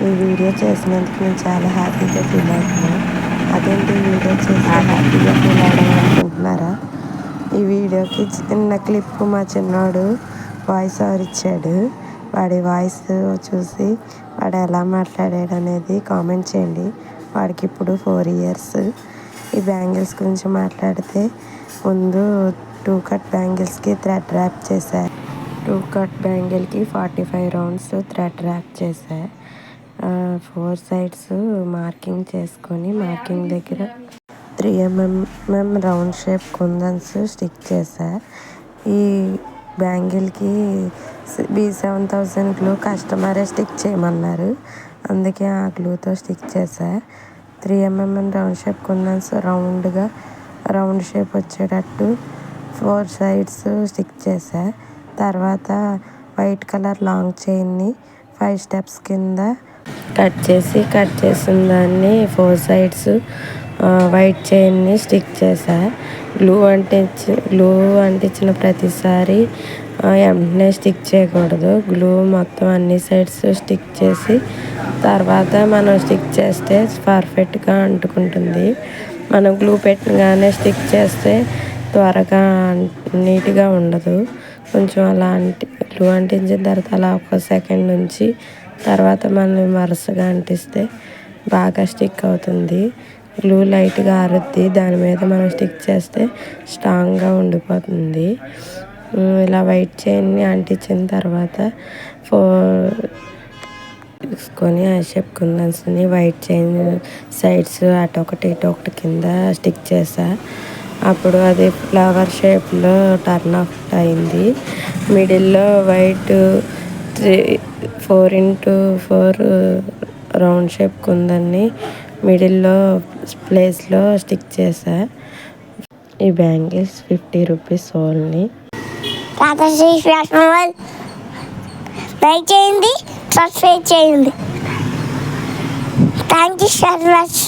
ఈ వీడియో చేసినందుకు నేను చాలా హ్యాపీగా ఫీల్ అవుతున్నాను. అదేంటి వీడియో చేసి హ్యాపీగా ఫీల్ అవ్వడం అనుకుంటున్నారా? ఈ వీడియోకి చిన్న క్లిప్ మా చిన్నోడు వాయిస్ ఓవర్ ఇచ్చాడు. వాడి వాయిస్ చూసి వాడు ఎలా మాట్లాడాడు అనేది కామెంట్ చేయండి. వాడికి ఇప్పుడు 4 years. ఈ బ్యాంగిల్స్ గురించి మాట్లాడితే ముందు 2 కట్ బ్యాంగిల్స్కి థ్రెడ్ ర్యాప్ చేశారు. 2 కట్ బ్యాంగిల్కి 45 rounds థ్రెడ్ ర్యాప్ చేశా. 4 sides మార్కింగ్ చేసుకొని మార్కింగ్ దగ్గర 3mm రౌండ్ షేప్ కుందన్స్ స్టిక్ చేశా. ఈ బ్యాంగిల్కి B7000 గ్లూ కస్టమరే స్టిక్ చేయమన్నారు, అందుకే ఆ గ్లూతో స్టిక్ చేశా. 3mm రౌండ్ షేప్ కుందన్స్ రౌండ్ షేప్ వచ్చేటట్టు 4 sides స్టిక్ చేశా. తర్వాత వైట్ కలర్ లాంగ్ చైన్ని 5 steps కింద కట్ చేసిన దాన్ని 4 sides వైట్ చైన్ని స్టిక్ చేశా. గ్లూ అంటించిన ప్రతిసారి వెంటనే స్టిక్ చేయకూడదు. గ్లూ మొత్తం అన్ని సైడ్స్ స్టిక్ చేసి తర్వాత మనం స్టిక్ చేస్తే పర్ఫెక్ట్గా అంటుకుంటుంది. మనం గ్లూ పెట్టగానే స్టిక్ చేస్తే త్వరగా నీట్గా ఉండదు. కొంచెం అలా గ్లూ అంటించిన తర్వాత అలా 1 second నుంచి తర్వాత మనం వరుసగా అంటిస్తే బాగా స్టిక్ అవుతుంది. గ్లూ లైట్గా ఆరుద్ది, దాని మీద మనం స్టిక్ చేస్తే స్ట్రాంగ్గా ఉండిపోతుంది. ఇలా వైట్ చైన్ని అంటించిన తర్వాత తీసుకొని ఆ షేప్ కుందన్స్ని వైట్ చైన్ సైడ్స్ అటొకటి ఇటొకటి కింద స్టిక్ చేసా. అప్పుడు అది ఫ్లవర్ షేప్లో టర్న్ ఆఫ్ అయింది. మిడిల్లో వైట్ 4x4 రౌండ్ షేప్ కుందన్ని మిడిల్లో ప్లేస్లో స్టిక్ చేశా. ఈ బ్యాంగిల్స్ 50 rupees ఓన్లీ. లైక్ చేయండి, సబ్స్క్రైబ్ చేయండి. Thank you so much.